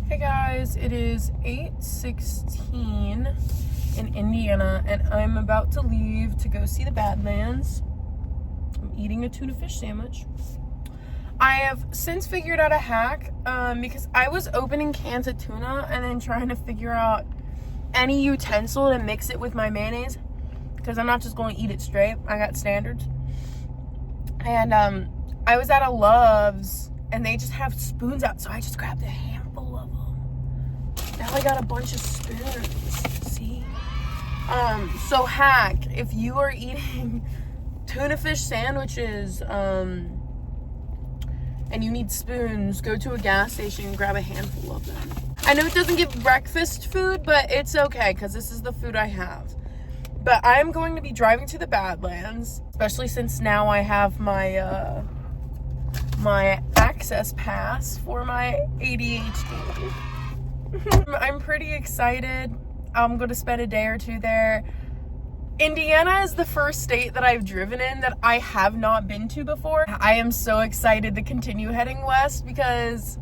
Hey guys, it is 8:16 in Indiana and I'm about to leave to go see the Badlands. I'm eating a tuna fish sandwich. I have since figured out a hack because I was opening cans of tuna and then trying to figure out any utensil to mix it with my mayonnaise because I'm not just going to eat it straight. I got standards. And I was at a Love's and they just have spoons out, so I just grabbed a handful of them. Now I got a bunch of spoons, see? So hack, if you are eating tuna fish sandwiches, and you need spoons, go to a gas station and grab a handful of them. I know it doesn't give breakfast food, but it's okay, because this is the food I have. But I am going to be driving to the Badlands, especially since now I have my, my access pass for my ADHD. I'm pretty excited. I'm going to spend a day or two there. Indiana is the first state that I've driven in that I have not been to before. I am so excited to continue heading west because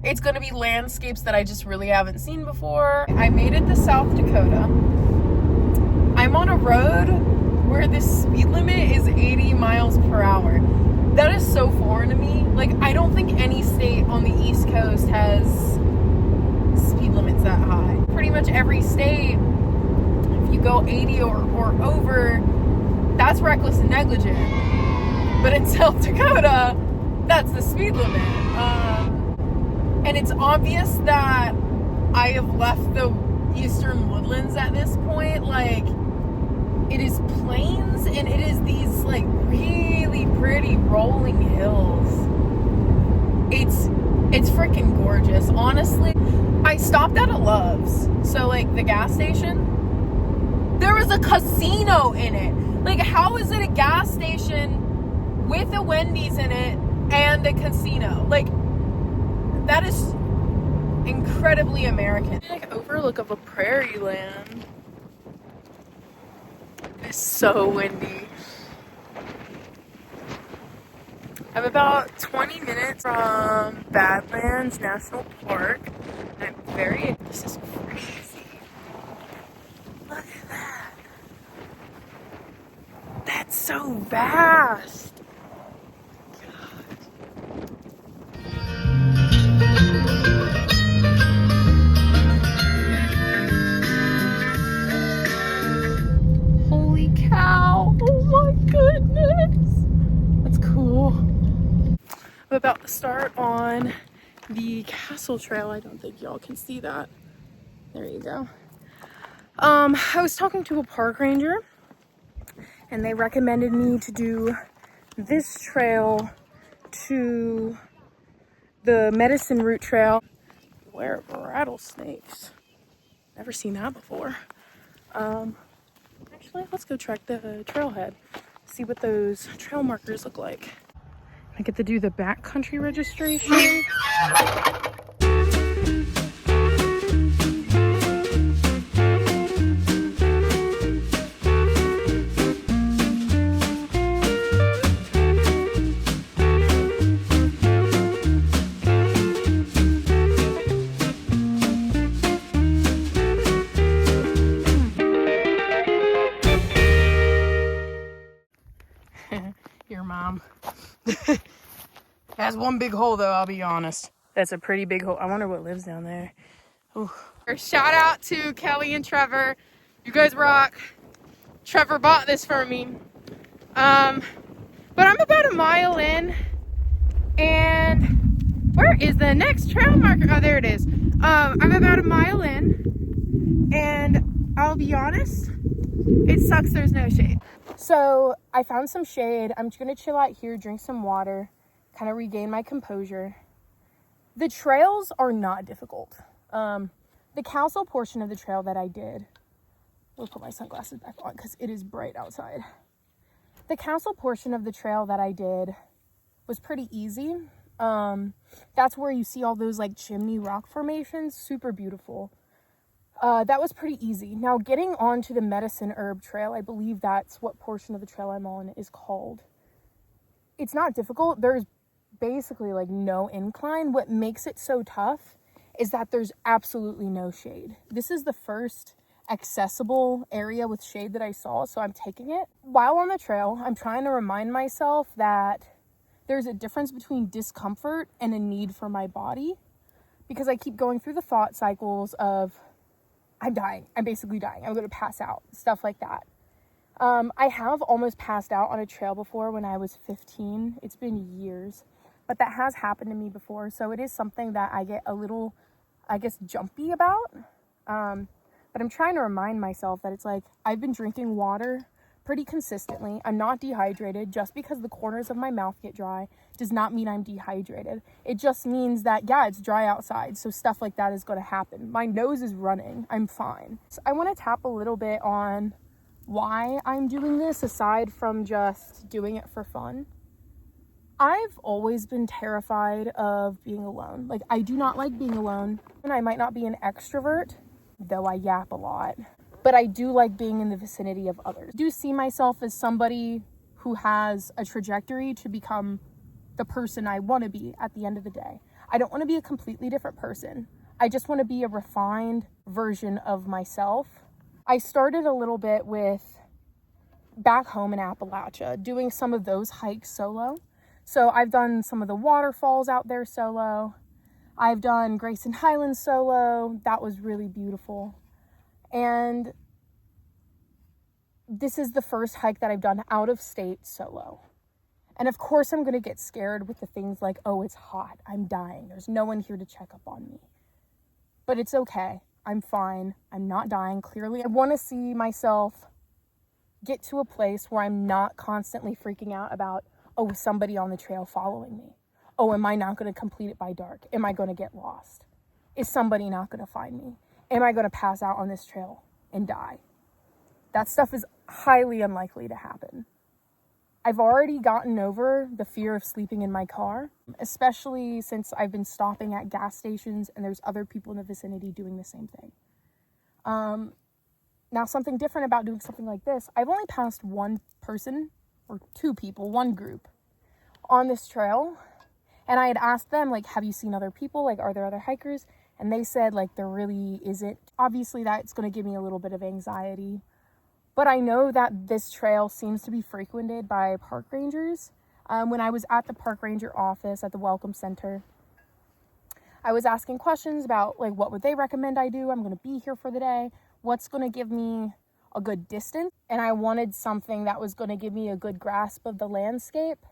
it's going to be landscapes that I just really haven't seen before. I made it to South Dakota. I'm on a road where the speed limit is 80 miles per hour. That is so foreign to me. Like, I don't think any state on the East Coast has speed limits that high. Pretty much every state, if you go 80 or over, that's reckless and negligent. But in South Dakota, that's the speed limit. And it's obvious that I have left the eastern woodlands at this point. Like, it is plains and it is these like really pretty rolling hills. It's freaking gorgeous. Honestly, I stopped at a Love's. So like the gas station, there was a casino in it. Like, how is it a gas station with a Wendy's in it and a casino? Like, that is incredibly American. Like overlook of a prairie land. It's so windy. I'm about 20 minutes from Badlands National Park. And this is crazy. Look at that. That's so vast. Holy cow. Oh my goodness. That's cool. I'm about to start on the Castle Trail. I don't think y'all can see that. There you go. I was talking to a park ranger and they recommended me to do this trail to the Medicine Route Trail. Where are rattlesnakes? Never seen that before. Actually, let's go track the trailhead. See what those trail markers look like. I get to do the backcountry registration. Your mom. Has one big hole though, I'll be honest. That's a pretty big hole. I wonder what lives down there. Ooh. Shout out to Kelly and Trevor. You guys rock. Trevor bought this for me. But I'm about a mile in. And where is the next trail marker? Oh, there it is. I'm about a mile in. And I'll be honest, it sucks there's no shade. So I found some shade. I'm just gonna chill out here, drink some water, kind of regain my composure. The trails are not difficult. The council portion of the trail that I did, I'll put my sunglasses back on because it is bright outside. The council portion of the trail that I did was pretty easy. That's where you see all those like chimney rock formations, super beautiful. That was pretty easy. Now getting onto the Medicine Herb Trail, I believe that's what portion of the trail I'm on is called. It's not difficult. There's basically like no incline. What makes it so tough is that there's absolutely no shade. This is the first accessible area with shade that I saw, so I'm taking it. While on the trail, I'm trying to remind myself that there's a difference between discomfort and a need for my body, because I keep going through the thought cycles of, I'm dying, I'm basically dying, I'm gonna pass out, stuff like that. I have almost passed out on a trail before when I was 15. It's been years, but that has happened to me before, so it is something that I get a little, I guess, jumpy about. But I'm trying to remind myself that it's like, I've been drinking water pretty consistently. I'm not dehydrated. Just because the corners of my mouth get dry does not mean I'm dehydrated. It just means that, yeah, it's dry outside, so stuff like that is going to happen. My nose is running. I'm fine. So I want to tap a little bit on why I'm doing this, aside from just doing it for fun. I've always been terrified of being alone. Like, I do not like being alone, and I might not be an extrovert, though I yap a lot, but I do like being in the vicinity of others. I do see myself as somebody who has a trajectory to become the person I want to be at the end of the day. I don't want to be a completely different person. I just want to be a refined version of myself. I started a little bit with back home in Appalachia, doing some of those hikes solo. So I've done some of the waterfalls out there solo. I've done Grayson Highlands solo. That was really beautiful. And this is the first hike that I've done out of state solo. And of course I'm going to get scared with the things like, oh, it's hot, I'm dying, there's no one here to check up on me. But it's okay. I'm fine. I'm not dying. Clearly, I want to see myself get to a place where I'm not constantly freaking out about, oh, somebody on the trail following me. Oh, am I not going to complete it by dark? Am I going to get lost? Is somebody not going to find me? Am I going to pass out on this trail and die? That stuff is highly unlikely to happen. I've already gotten over the fear of sleeping in my car, especially since I've been stopping at gas stations and there's other people in the vicinity doing the same thing. Now, something different about doing something like this, I've only passed one person, or two people, one group, on this trail. And I had asked them, like, have you seen other people? Like, are there other hikers? And they said, like, there really isn't. Obviously, that's going to give me a little bit of anxiety. But I know that this trail seems to be frequented by park rangers. When I was at the park ranger office at the Welcome Center, I was asking questions about, like, what would they recommend I do? I'm going to be here for the day. What's going to give me a good distance? And I wanted something that was going to give me a good grasp of the landscape.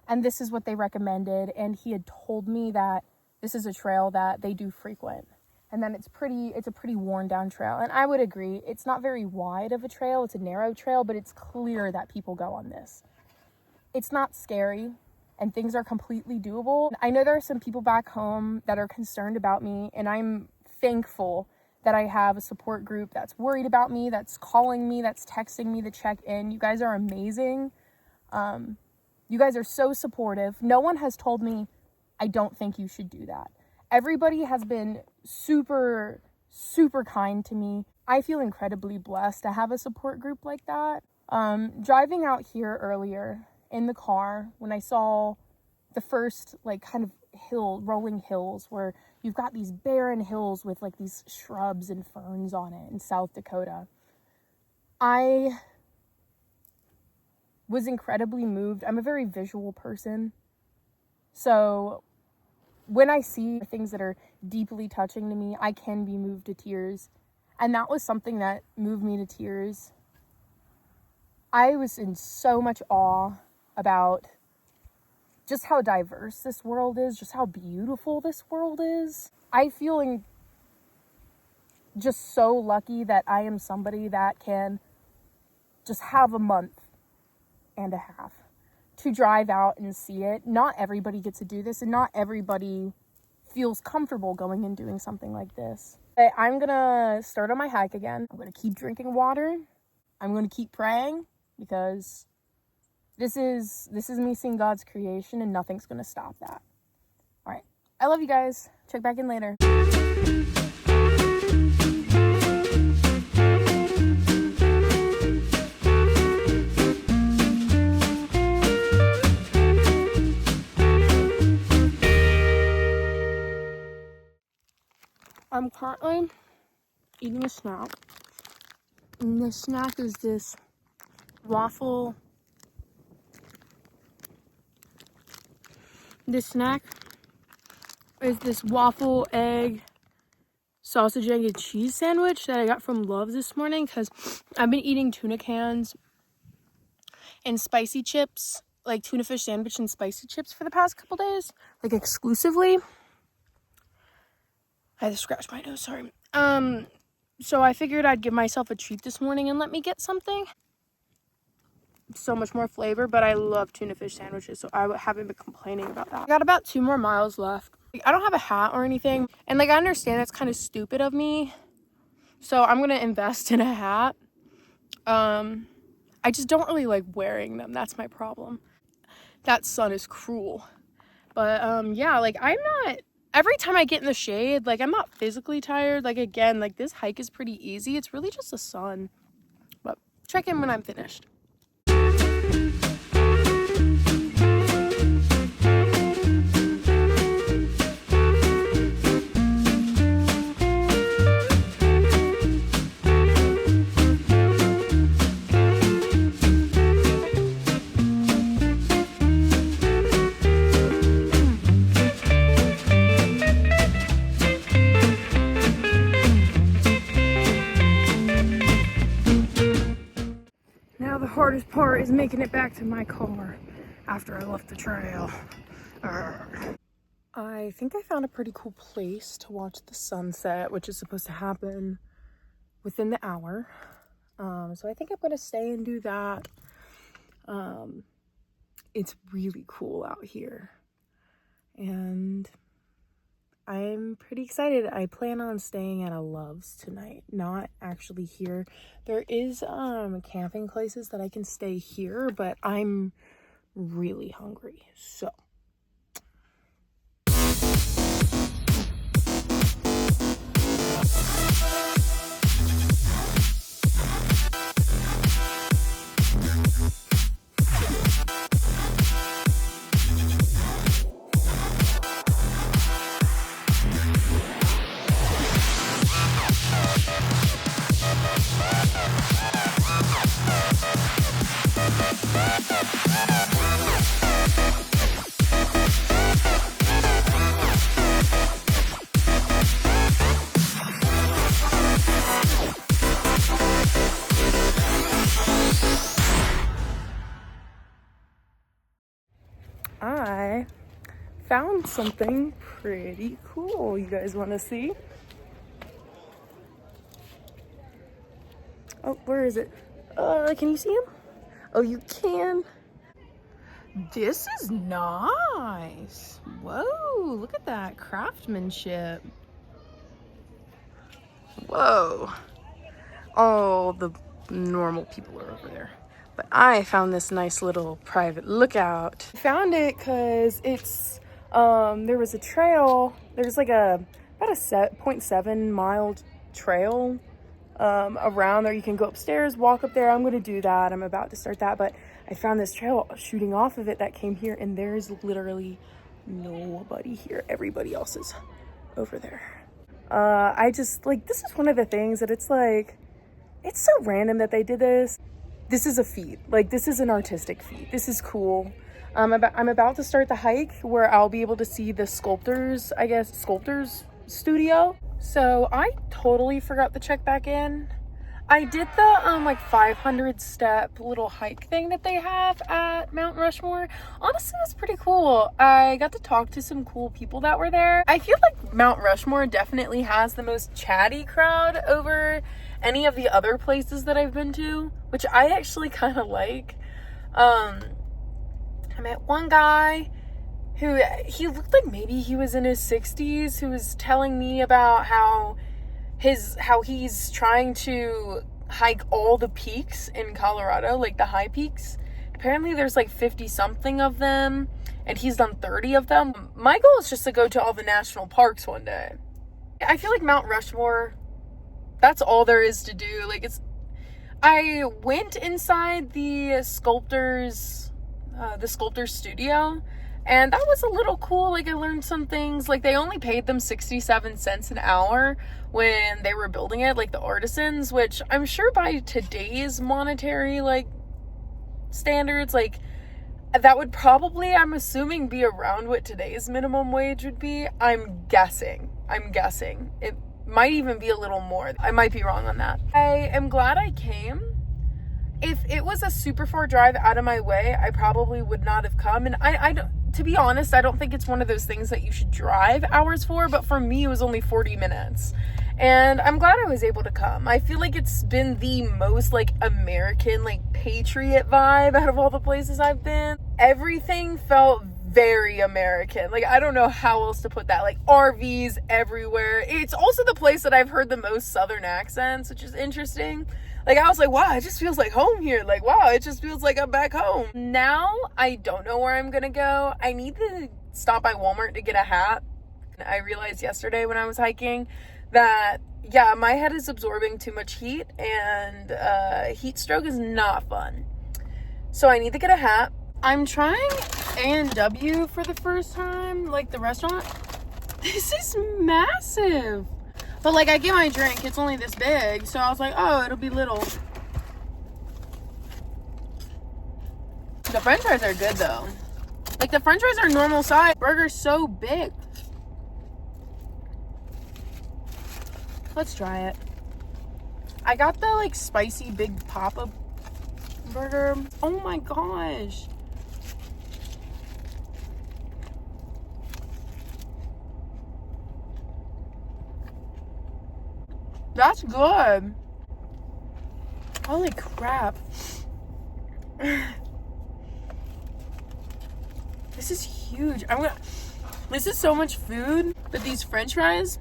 And this is what they recommended. And he had told me that this is a trail that they do frequent. And then it's a pretty worn down trail. And I would agree, it's not very wide of a trail. It's a narrow trail, but it's clear that people go on this. It's not scary, and things are completely doable. I know there are some people back home that are concerned about me, and I'm thankful that I have a support group that's worried about me, that's calling me, that's texting me to check in. You guys are amazing. You guys are so supportive. No one has told me, I don't think you should do that. Everybody has been super, super kind to me. I feel incredibly blessed to have a support group like that. Driving out here earlier in the car, when I saw the first, like, kind of rolling hills where you've got these barren hills with, like, these shrubs and ferns on it in South Dakota, I was incredibly moved. I'm a very visual person. So when I see things that are deeply touching to me, I can be moved to tears. And that was something that moved me to tears. I was in so much awe about just how diverse this world is, just how beautiful this world is. I feel just so lucky that I am somebody that can just have a month and a half to drive out and see it. Not everybody gets to do this, and not everybody feels comfortable going and doing something like this. But I'm gonna start on my hike again. I'm gonna keep drinking water. I'm gonna keep praying, because this is me seeing God's creation, and nothing's gonna stop that. All right, I love you guys. Check back in later. I'm currently eating a snack. And the snack is this waffle. This snack is this waffle, egg, sausage, egg, and cheese sandwich that I got from Love's this morning because I've been eating tuna cans and spicy chips, like tuna fish sandwich and spicy chips for the past couple days, like exclusively. I had to scratch my nose, sorry. So I figured I'd give myself a treat this morning and let me get something. So much more flavor, but I love tuna fish sandwiches, so I haven't been complaining about that. I got about 2 more miles left. I don't have a hat or anything, and like I understand that's kind of stupid of me, so I'm gonna invest in a hat. I just don't really like wearing them. That's my problem. That sun is cruel. But yeah, like I'm not, every time I get in the shade, like I'm not physically tired. Like again, like this hike is pretty easy. It's really just the sun. But check in when I'm finished. The hardest part is making it back to my car after I left the trail. I think I found a pretty cool place to watch the sunset, which is supposed to happen within the hour. So I think I'm gonna stay and do that. It's really cool out here, and I'm pretty excited. I plan on staying at a Love's tonight, not actually here. There is camping places that I can stay here, but I'm really hungry, so. I found something pretty cool. You guys want to see? Oh, where is it? Can you see him? Oh, you can. This is nice. Whoa, look at that craftsmanship. Whoa. All the normal people are over there. But I found this nice little private lookout. I found it because it's, there was a trail. There's like about a 0.7 mile trail around there. You can go upstairs, walk up there. I'm going to do that. I'm about to start that. But I found this trail shooting off of it that came here, and there's literally nobody here. Everybody else is over there. I just, like, this is one of the things that it's like, it's so random that they did this. This is a feat. Like, this is an artistic feat. This is cool. I'm about to start the hike where I'll be able to see the sculptor's studio. So I totally forgot to check back in. I did the like 500 step little hike thing that they have at Mount Rushmore. Honestly, it was pretty cool. I got to talk to some cool people that were there. I feel like Mount Rushmore definitely has the most chatty crowd over any of the other places that I've been to, which I actually kind of like. I met one guy who, he looked like maybe he was in his 60s, who was telling me about how he's trying to hike all the peaks in Colorado, like the high peaks. Apparently there's like 50 something of them, and he's done 30 of them. My goal is just to go to all the national parks one day. I feel like Mount Rushmore, that's all there is to do. Like, I went inside the sculptor's studio, And that was a little cool. Like, I learned some things. Like, they only paid them 67 cents an hour when they were building it, like the artisans, which I'm sure by today's monetary, like, standards, like, that would probably, I'm assuming, be around what today's minimum wage would be. I'm guessing. It might even be a little more. I might be wrong on that. I am glad I came. If it was a super far drive out of my way, I probably would not have come. And I don't, to be honest, I don't think it's one of those things that you should drive hours for, but for me, it was only 40 minutes. And I'm glad I was able to come. I feel like it's been the most, like, American, like, patriot vibe out of all the places I've been. Everything felt very American. Like, I don't know how else to put that. Like, RVs everywhere. It's also the place that I've heard the most Southern accents, which is interesting. Like, I was like, wow, it just feels like home here. Like, wow, it just feels like I'm back home. Now, I don't know where I'm gonna go. I need to stop by Walmart to get a hat. I realized yesterday when I was hiking that, yeah, my head is absorbing too much heat, and heat stroke is not fun. So I need to get a hat. I'm trying A&W for the first time, like the restaurant. This is massive. But, like, I get my drink, it's only this big, so I was like, oh, it'll be little. The french fries are good, though. Like, the french fries are normal size. Burger's so big. Let's try it. I got the, like, spicy big pop-up burger. Oh my gosh. That's good. Holy crap. This is huge. This is so much food, but these french fries.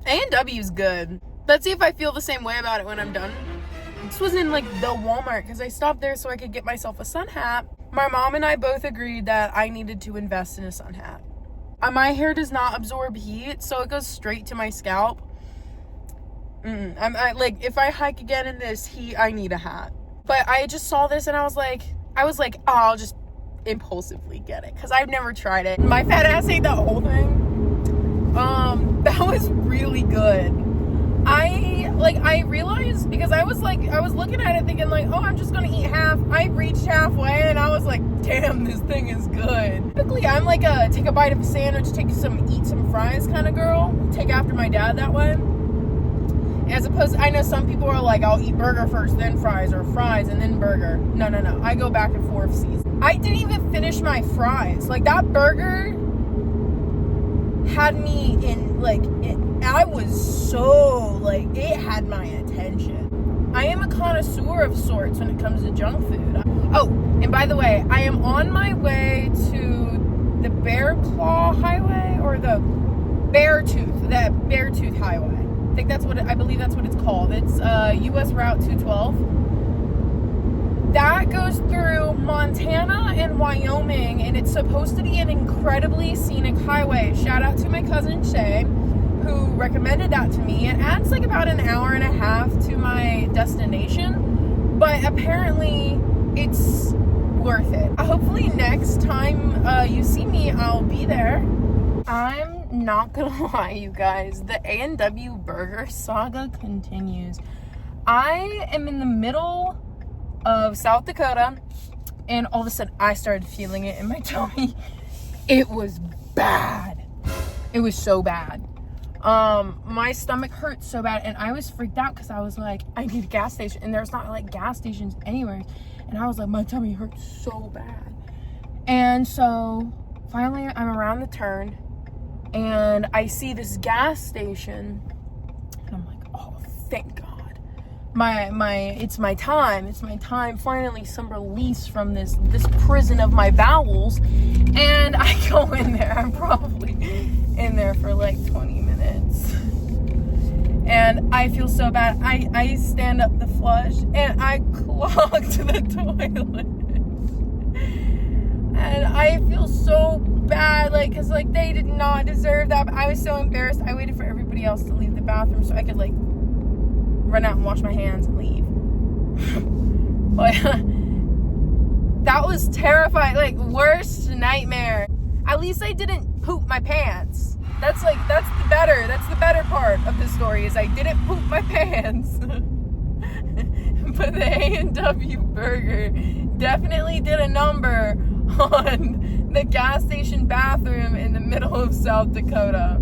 A&W's good. Let's see if I feel the same way about it when I'm done. This was in, like, the Walmart because I stopped there so I could get myself a sun hat. My mom and I both agreed that I needed to invest in a sun hat. My hair does not absorb heat, so it goes straight to my scalp. Like, if I hike again in this heat, I need a hat. But I just saw this and I was like, oh, I'll just impulsively get it because I've never tried it. My fat ass ate the whole thing. That was really good. I realized, because I was looking at it thinking, like, oh, I'm just gonna eat half. I reached halfway and I was like, damn, this thing is good. Typically, I'm like a take a bite of a sandwich, eat some fries kind of girl. Take after my dad that way. As opposed to, I know some people are like, I'll eat burger first, then fries, or fries and then burger. No. I go back and forth season. I didn't even finish my fries. Like, that burger had me in, like, I was so, like, it had my attention. I am a connoisseur of sorts when it comes to junk food. Oh, and by the way, I am on my way to the Bear Claw Highway, or the Beartooth Highway. I believe that's what it's called. It's US Route 212. That goes through Montana and Wyoming, and it's supposed to be an incredibly scenic highway. Shout out to my cousin Shay, who recommended that to me. It adds like about an hour and a half to my destination, but apparently it's worth it. Hopefully next time you see me, I'll be there. I'm not gonna lie, you guys, the A&W burger saga continues. I am in the middle of South Dakota, and all of a sudden I started feeling it in my tummy. It was bad. It was so bad. My stomach hurt so bad, and I was freaked out because I was like, I need a gas station, and there's not like gas stations anywhere. And I was like, my tummy hurts so bad. And so finally I'm around the turn and I see this gas station, and I'm like, oh, thank God. It's my time. Finally, some release from this prison of my bowels. And I go in there. I'm probably in there for like 20 minutes. And I feel so bad. I stand up to flush and I clog to the toilet. And I feel so bad, like, because, like, they did not deserve that. But I was so embarrassed. I waited for everybody else to leave the bathroom so I could, like, run out and wash my hands and leave. But was terrified, like worst nightmare. At least I didn't poop my pants. That's the better part of the story is I didn't poop my pants. But the A&W burger definitely did a number on the gas station bathroom in the middle of South Dakota.